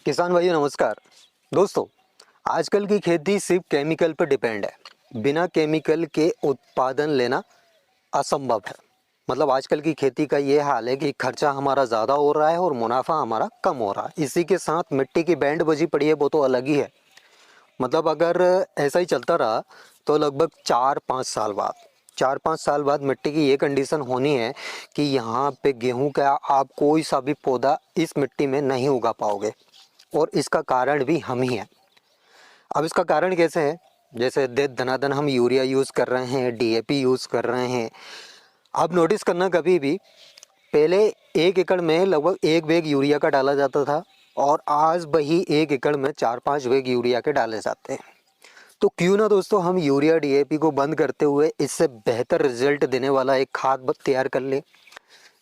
किसान भाइयों नमस्कार। दोस्तों, आजकल की खेती सिर्फ केमिकल पर डिपेंड है। बिना केमिकल के उत्पादन लेना असंभव है। मतलब आजकल की खेती का ये हाल है कि खर्चा हमारा ज़्यादा हो रहा है और मुनाफा हमारा कम हो रहा है। इसी के साथ मिट्टी की बैंड बजी पड़ी है, वो तो अलग ही है। मतलब अगर ऐसा ही चलता रहा तो लगभग 4-5 साल बाद मिट्टी की ये कंडीशन होनी है कि यहाँ पे गेहूं का आप कोई सा भी पौधा इस मिट्टी में नहीं उगा पाओगे। और इसका कारण भी हम ही हैं। अब इसका कारण कैसे है? जैसे दे धनाधन हम यूरिया यूज़ कर रहे हैं, डीएपी यूज़ कर रहे हैं। अब नोटिस करना, कभी भी पहले 1 एकड़ में लगभग 1 बैग यूरिया का डाला जाता था और आज वही 1 एकड़ में 4-5 बैग यूरिया के डाले जाते हैं। तो क्यों ना दोस्तों हम यूरिया डीएपी को बंद करते हुए इससे बेहतर रिजल्ट देने वाला एक खाद तैयार कर लें,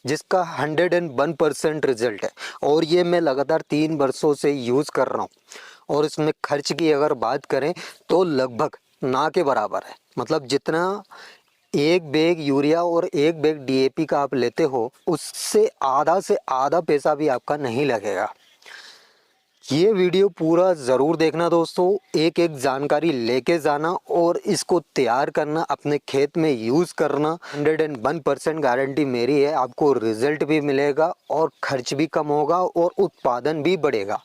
जिसका 101% रिजल्ट है। और ये मैं लगातार 3 वर्षों से यूज़ कर रहा हूँ और इसमें खर्च की अगर बात करें तो लगभग ना के बराबर है। मतलब जितना 1 बैग यूरिया और 1 बैग डीएपी का आप लेते हो, उससे आधा से आधा पैसा भी आपका नहीं लगेगा। ये वीडियो पूरा ज़रूर देखना दोस्तों, एक एक जानकारी लेके जाना और इसको तैयार करना, अपने खेत में यूज़ करना। 101% गारंटी मेरी है, आपको रिजल्ट भी मिलेगा और खर्च भी कम होगा और उत्पादन भी बढ़ेगा।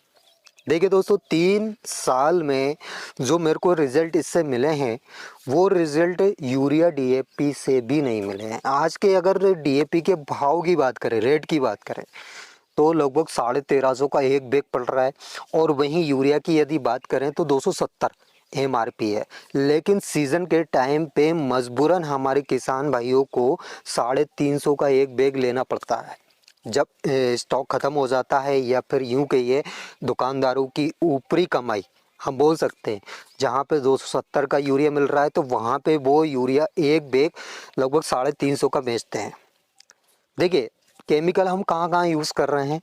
देखिए दोस्तों, 3 साल में जो मेरे को रिजल्ट इससे मिले हैं, वो रिजल्ट यूरिया डीएपी से भी नहीं मिले हैं। आज के अगर डीएपी के भाव की बात करें, रेट की बात करें, तो लगभग 1350 का 1 बैग पड़ रहा है। और वहीं यूरिया की यदि बात करें तो 270 एमआरपी है। लेकिन सीज़न के टाइम पे मजबूरन हमारे किसान भाइयों को 350 का 1 बैग लेना पड़ता है। जब स्टॉक ख़त्म हो जाता है, या फिर यूं कहिए दुकानदारों की ऊपरी कमाई हम बोल सकते हैं, जहाँ पे 270 का यूरिया मिल रहा है तो वहाँ पे वो यूरिया 1 बैग लगभग 350 का बेचते हैं। देखिए, केमिकल हम कहाँ कहाँ यूज़ कर रहे हैं।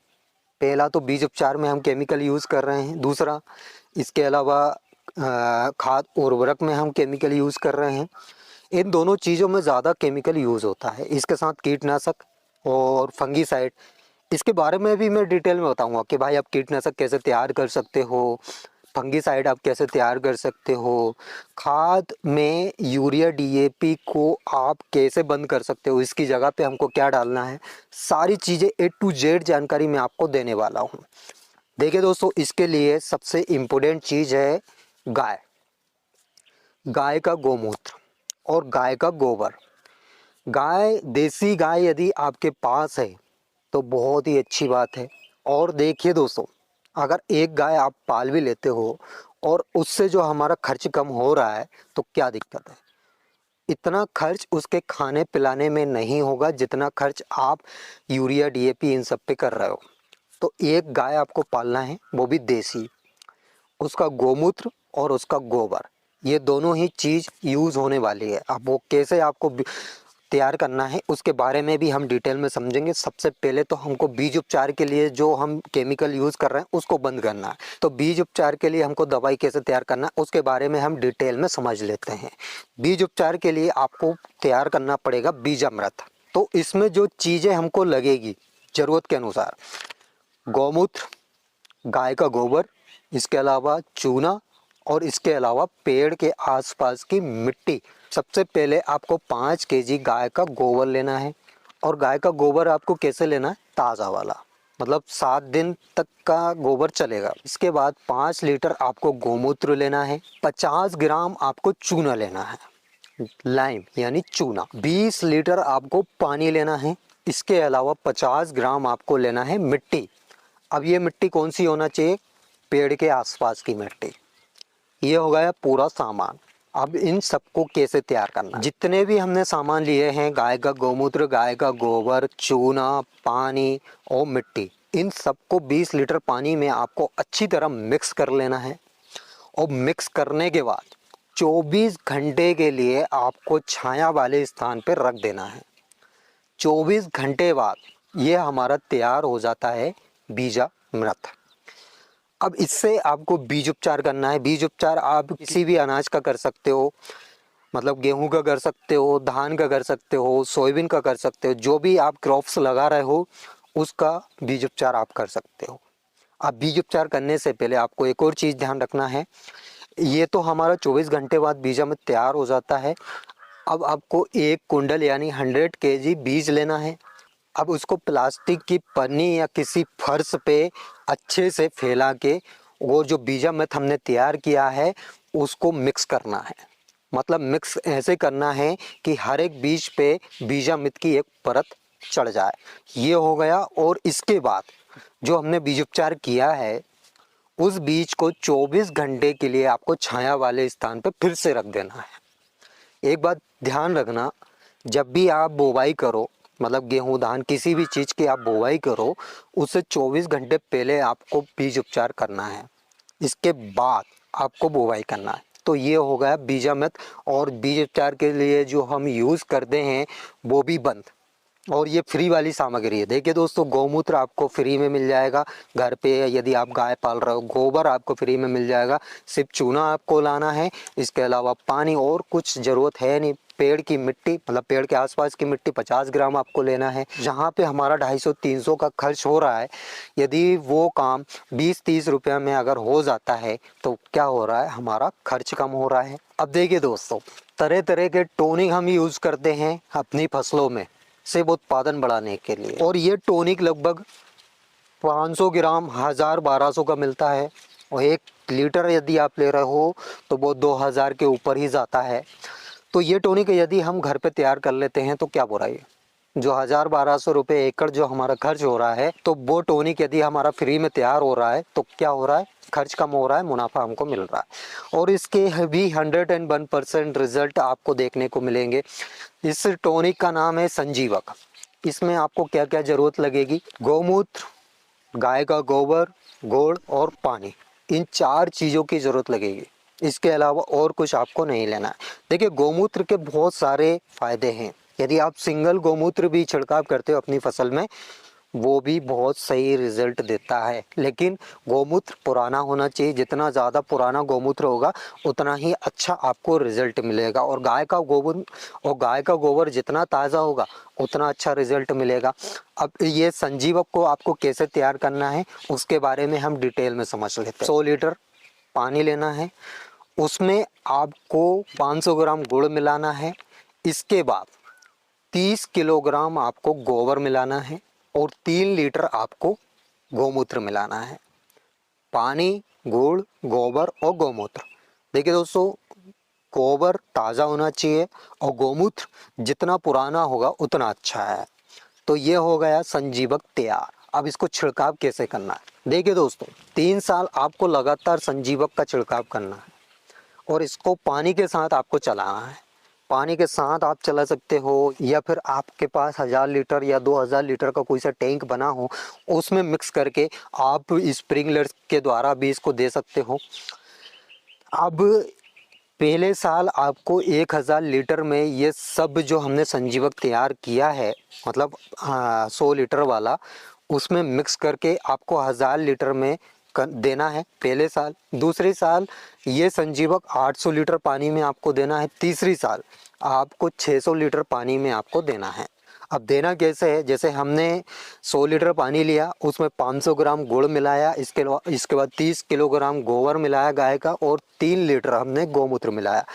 पहला तो बीज उपचार में हम केमिकल यूज़ कर रहे हैं। दूसरा, इसके अलावा खाद उर्वरक में हम केमिकल यूज़ कर रहे हैं। इन दोनों चीज़ों में ज़्यादा केमिकल यूज़ होता है। इसके साथ कीटनाशक और फंगीसाइड, इसके बारे में भी मैं डिटेल में बताऊंगा कि भाई आप कीटनाशक कैसे तैयार कर सकते हो, फंगीसाइड आप कैसे तैयार कर सकते हो, खाद में यूरिया डीएपी को आप कैसे बंद कर सकते हो, इसकी जगह पे हमको क्या डालना है। सारी चीज़ें A to Z जानकारी मैं आपको देने वाला हूँ। देखिए दोस्तों, इसके लिए सबसे इम्पोर्टेंट चीज़ है गाय, गाय का गोमूत्र और गाय का गोबर। गाय, देसी गाय यदि आपके पास है तो बहुत ही अच्छी बात है। और देखिए दोस्तों, अगर एक गाय आप पाल भी लेते हो और उससे जो हमारा खर्च कम हो रहा है तो क्या दिक्कत है। इतना खर्च उसके खाने पिलाने में नहीं होगा जितना खर्च आप यूरिया डीएपी इन सब पे कर रहे हो। तो एक गाय आपको पालना है, वो भी देसी। उसका गोमूत्र और उसका गोबर, ये दोनों ही चीज़ यूज़ होने वाली है। अब वो कैसे आपको तैयार करना है उसके बारे में भी हम डिटेल में समझेंगे। सबसे पहले तो हमको बीज उपचार के लिए जो हम केमिकल यूज़ कर रहे हैं उसको बंद करना है। तो बीज उपचार के लिए हमको दवाई कैसे तैयार करना है उसके बारे में हम डिटेल में समझ लेते हैं। बीज उपचार के लिए आपको तैयार करना पड़ेगा बीजामृत। तो इसमें जो चीज़ें हमको लगेगी ज़रूरत के अनुसार, गौमूत्र, गाय का गोबर, इसके अलावा चूना और इसके अलावा पेड़ के आसपास की मिट्टी। सबसे पहले आपको 5 केजी गाय का गोबर लेना है। और गाय का गोबर आपको कैसे लेना है? ताज़ा वाला, मतलब 7 दिन तक का गोबर चलेगा। इसके बाद 5 लीटर आपको गोमूत्र लेना है। 50 ग्राम आपको चूना लेना है, लाइम यानी चूना। 20 लीटर आपको पानी लेना है। इसके अलावा 50 ग्राम आपको लेना है मिट्टी। अब ये मिट्टी कौन सी होना चाहिए? पेड़ के आसपास की मिट्टी। ये हो गया पूरा सामान। अब इन सबको कैसे तैयार करना है? जितने भी हमने सामान लिए हैं, गाय का गोमूत्र, गाय का गोबर, चूना, पानी और मिट्टी, इन सबको 20 लीटर पानी में आपको अच्छी तरह मिक्स कर लेना है। और मिक्स करने के बाद 24 घंटे के लिए आपको छाया वाले स्थान पर रख देना है। 24 घंटे बाद ये हमारा तैयार हो जाता है बीजामृत। अब इससे आपको बीज उपचार करना है। बीज उपचार आप किसी भी अनाज का कर सकते हो, मतलब गेहूं का कर सकते हो, धान का कर सकते हो, सोयाबीन का कर सकते हो। जो भी आप क्रॉप्स लगा रहे हो उसका बीज उपचार आप कर सकते हो। अब बीज उपचार करने से पहले आपको एक और चीज़ ध्यान रखना है। ये तो हमारा 24 घंटे बाद बीजामृत तैयार हो जाता है। अब आपको एक कुंडल यानी 100 केजी बीज लेना है। अब उसको प्लास्टिक की पन्नी या किसी फर्श पे अच्छे से फैला के वो जो बीजामृत हमने तैयार किया है उसको मिक्स करना है। मतलब मिक्स ऐसे करना है कि हर एक बीज पे बीजामृत की एक परत चढ़ जाए। ये हो गया। और इसके बाद जो हमने बीज उपचार किया है उस बीज को 24 घंटे के लिए आपको छाया वाले स्थान पर फिर से रख देना है। एक बात ध्यान रखना, जब भी आप बोवाई करो, मतलब गेहूं धान किसी भी चीज़ की आप बोवाई करो, उससे 24 घंटे पहले आपको बीज उपचार करना है। इसके बाद आपको बोवाई करना है। तो ये हो गया बीजामृत। और बीज उपचार के लिए जो हम यूज़ करते हैं वो भी बंद। और ये फ्री वाली सामग्री है। देखिए दोस्तों, गौमूत्र आपको फ्री में मिल जाएगा घर पे। यदि आप गाय पाल रहे हो, गोबर आपको फ्री में मिल जाएगा। सिर्फ चूना आपको लाना है। इसके अलावा पानी और कुछ ज़रूरत है नहीं। पेड़ की मिट्टी, मतलब पेड़ के आसपास की मिट्टी 50 ग्राम आपको लेना है। जहाँ पे हमारा 250-300 का खर्च हो रहा है, यदि वो काम 20-30 रुपये में अगर हो जाता है तो क्या हो रहा है, हमारा खर्च कम हो रहा है। अब देखिए दोस्तों, तरह तरह के टॉनिक हम यूज़ करते हैं अपनी फसलों में सेब उत्पादन बढ़ाने के लिए। और ये टॉनिक लगभग 500 ग्राम 1000-1200 का मिलता है। और 1 लीटर यदि आप ले रहे हो तो वो 2000 के ऊपर ही जाता है। तो ये टॉनिक यदि हम घर पे तैयार कर लेते हैं तो क्या बुराई है। जो 1000-1200 रुपये एकड़ जो हमारा खर्च हो रहा है, तो वो टॉनिक यदि हमारा फ्री में तैयार हो रहा है तो क्या हो रहा है, खर्च कम हो रहा है, मुनाफा हमको मिल रहा है। और इसके भी 101% रिजल्ट आपको देखने को मिलेंगे। इस टॉनिक का नाम है संजीवक। इसमें आपको क्या क्या ज़रूरत लगेगी, गौमूत्र, गाय का गोबर, गोड़ और पानी, इन 4 चीज़ों की ज़रूरत लगेगी। इसके अलावा और कुछ आपको नहीं लेना है। देखिए, गौमूत्र के बहुत सारे फायदे हैं। यदि आप सिंगल गौमूत्र भी छिड़काव करते हो अपनी फसल में, वो भी बहुत सही रिजल्ट देता है। लेकिन गौमूत्र पुराना होना चाहिए। जितना ज़्यादा पुराना गौमूत्र होगा उतना ही अच्छा आपको रिजल्ट मिलेगा। और गाय का गोबर जितना ताज़ा होगा उतना अच्छा रिजल्ट मिलेगा। अब ये संजीवक को आपको कैसे तैयार करना है उसके बारे में हम डिटेल में समझ लेते हैं। 100 लीटर पानी लेना है, उसमें आपको 500 ग्राम गुड़ मिलाना है। इसके बाद 30 किलोग्राम आपको गोबर मिलाना है और 3 लीटर आपको गौमूत्र मिलाना है। पानी, गुड़, गोबर और गौमूत्र। देखिए दोस्तों, गोबर ताज़ा होना चाहिए और गौमूत्र जितना पुराना होगा उतना अच्छा है। तो ये हो गया संजीवक तैयार। अब इसको छिड़काव कैसे करना है। देखिए दोस्तों, 3 साल आपको लगातार संजीवक का छिड़काव करना है और इसको पानी के साथ आपको चलाना है। पानी के साथ आप चला सकते हो या फिर आपके पास 1000 लीटर या 2000 लीटर का कोई सा टैंक बना हो, उसमें मिक्स करके आप स्प्रिंकलर के द्वारा भी इसको दे सकते हो। अब पहले साल आपको 1000 लीटर में ये सब जो हमने संजीवक तैयार किया है, मतलब 100 लीटर वाला, उसमें मिक्स करके आपको 1000 लीटर में देना है पहले साल। दूसरे साल ये संजीवक 800 लीटर पानी में आपको देना है। तीसरी साल आपको 600 लीटर पानी में आपको देना है। अब देना कैसे है, जैसे हमने 100 लीटर पानी लिया, उसमें 500 ग्राम गुड़ मिलाया, इसके बाद 30 किलोग्राम गोबर मिलाया गाय का और 3 लीटर हमने गौमूत्र मिलाया।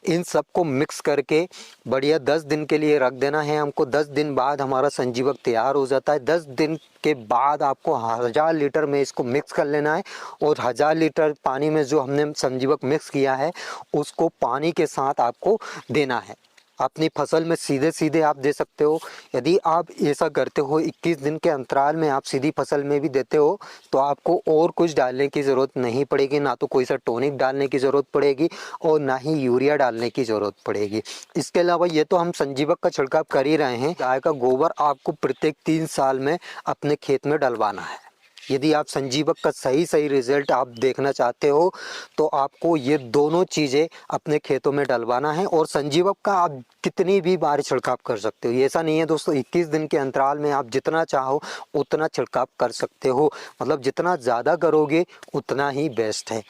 इन सबको मिक्स करके बढ़िया 10 दिन के लिए रख देना है हमको। 10 दिन बाद हमारा संजीवक तैयार हो जाता है। 10 दिन के बाद आपको 1000 लीटर में इसको मिक्स कर लेना है और 1000 लीटर पानी में जो हमने संजीवक मिक्स किया है उसको पानी के साथ आपको देना है। अपनी फसल में सीधे सीधे आप दे सकते हो। यदि आप ऐसा करते हो 21 दिन के अंतराल में आप सीधी फसल में भी देते हो तो आपको और कुछ डालने की ज़रूरत नहीं पड़ेगी। ना तो कोई सा टॉनिक डालने की ज़रूरत पड़ेगी और ना ही यूरिया डालने की ज़रूरत पड़ेगी। इसके अलावा ये तो हम संजीवक का छिड़काव कर ही रहे हैं। गाय का गोबर आपको प्रत्येक 3 साल में अपने खेत में डलवाना है। यदि आप संजीवक का सही रिजल्ट आप देखना चाहते हो तो आपको ये दोनों चीज़ें अपने खेतों में डलवाना है। और संजीवक का आप कितनी भी बार छिड़काव कर सकते हो। ऐसा नहीं है दोस्तों, 21 दिन के अंतराल में आप जितना चाहो उतना छिड़काव कर सकते हो। मतलब जितना ज़्यादा करोगे उतना ही बेस्ट है।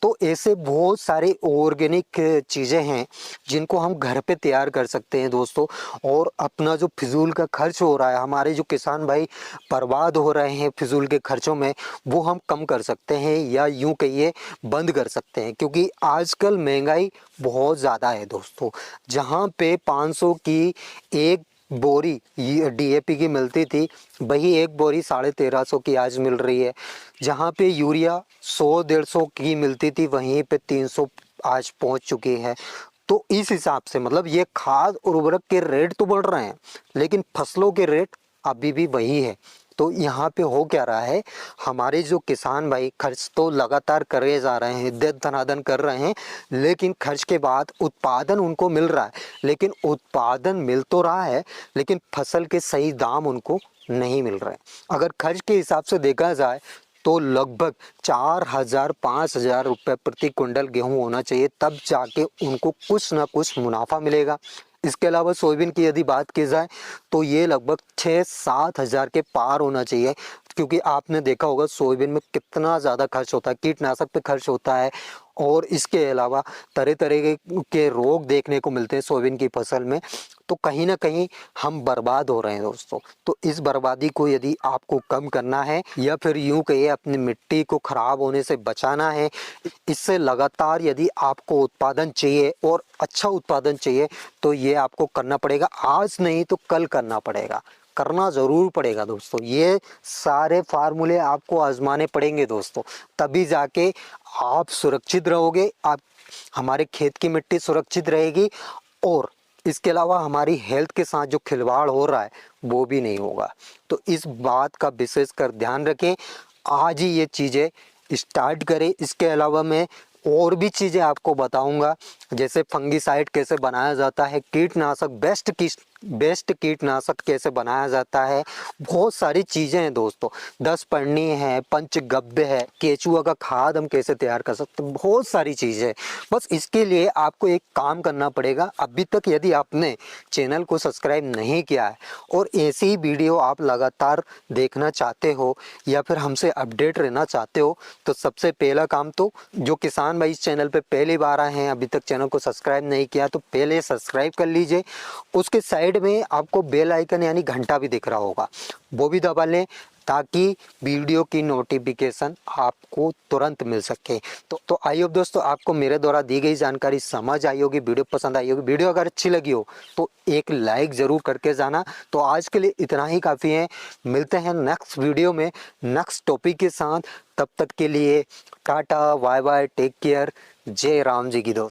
तो ऐसे बहुत सारे ऑर्गेनिक चीज़ें हैं जिनको हम घर पे तैयार कर सकते हैं दोस्तों। और अपना जो फिजूल का खर्च हो रहा है, हमारे जो किसान भाई बर्बाद हो रहे हैं फिजूल के खर्चों खर्चों में वो हम कम कर सकते हैं, या यूँ कहिए बंद कर सकते हैं। क्योंकि आजकल महंगाई बहुत ज़्यादा है दोस्तों। जहाँ पे 500 की एक बोरी डीएपी की मिलती थी, वही एक बोरी 1350 की आज मिल रही है। जहाँ पे यूरिया 100-150 की मिलती थी, वहीं पे 300 आज पहुँच चुकी है। तो इस हिसाब से मतलब ये खाद और उर्वरक के रेट तो बढ़ रहे हैं, लेकिन फसलों के रेट अभी भी वही है। तो यहाँ पे हो क्या रहा है, हमारे जो किसान भाई खर्च तो लगातार करे जा रहे हैं, धनादन कर रहे हैं, लेकिन खर्च के बाद उत्पादन उनको मिल रहा है। लेकिन उत्पादन मिल तो रहा है, लेकिन फसल के सही दाम उनको नहीं मिल रहे। अगर खर्च के हिसाब से देखा जाए तो लगभग 4000-5000 रुपये प्रति क्विंटल गेहूं होना चाहिए, तब जाके उनको कुछ ना कुछ मुनाफा मिलेगा। इसके अलावा सोयाबीन की यदि बात की जाए तो ये लगभग 6-7 हज़ार के पार होना चाहिए। क्योंकि आपने देखा होगा सोयाबीन में कितना ज़्यादा खर्च होता है, कीटनाशक पे खर्च होता है, और इसके अलावा तरह तरह के रोग देखने को मिलते हैं सोयाबीन की फसल में। तो कहीं ना कहीं हम बर्बाद हो रहे हैं दोस्तों। तो इस बर्बादी को यदि आपको कम करना है, या फिर यूं कहिए अपनी मिट्टी को खराब होने से बचाना है, इससे लगातार यदि आपको उत्पादन चाहिए और अच्छा उत्पादन चाहिए, तो ये आपको करना पड़ेगा। आज नहीं तो कल करना पड़ेगा, करना ज़रूर पड़ेगा दोस्तों। ये सारे फार्मूले आपको आजमाने पड़ेंगे दोस्तों, तभी जाके आप सुरक्षित रहोगे, आप हमारे खेत की मिट्टी सुरक्षित रहेगी, और इसके अलावा हमारी हेल्थ के साथ जो खिलवाड़ हो रहा है वो भी नहीं होगा। तो इस बात का विशेषकर ध्यान रखें, आज ही ये चीज़ें स्टार्ट करें। इसके अलावा मैं और भी चीज़ें आपको बताऊंगा, जैसे फंगिसाइड कैसे बनाया जाता है, कीटनाशक बेस्ट कीटनाशक कैसे बनाया जाता है। बहुत सारी चीज़ें हैं दोस्तों, 10 पढ़नी है, पंचगव्य है, केचुआ का खाद हम कैसे तैयार कर सकते हैं, बहुत सारी चीज़ें। बस इसके लिए आपको एक काम करना पड़ेगा। अभी तक यदि आपने चैनल को सब्सक्राइब नहीं किया है और ऐसी ही वीडियो आप लगातार देखना चाहते हो, या फिर हमसे अपडेट रहना चाहते हो, तो सबसे पहला काम तो जो किसान भाई इस चैनल पे पहली बार आए हैं, अभी तक चैनल को सब्सक्राइब नहीं किया, तो पहले सब्सक्राइब कर लीजिए। उसके साइड में आपको बेल आइकन यानी घंटा भी दिख रहा होगा, वो भी दबा लें, ताकि वीडियो की नोटिफिकेशन आपको तुरंत मिल सके। तो आई होप दोस्तों आपको मेरे द्वारा दी गई जानकारी समझ आई होगी, वीडियो पसंद आई होगी। वीडियो अगर अच्छी लगी हो तो एक लाइक ज़रूर करके जाना। तो आज के लिए इतना ही काफ़ी है, मिलते हैं नेक्स्ट वीडियो में नेक्स्ट टॉपिक के साथ। तब तक के लिए tata, bye bye, take care, जय राम जी की दोस्त।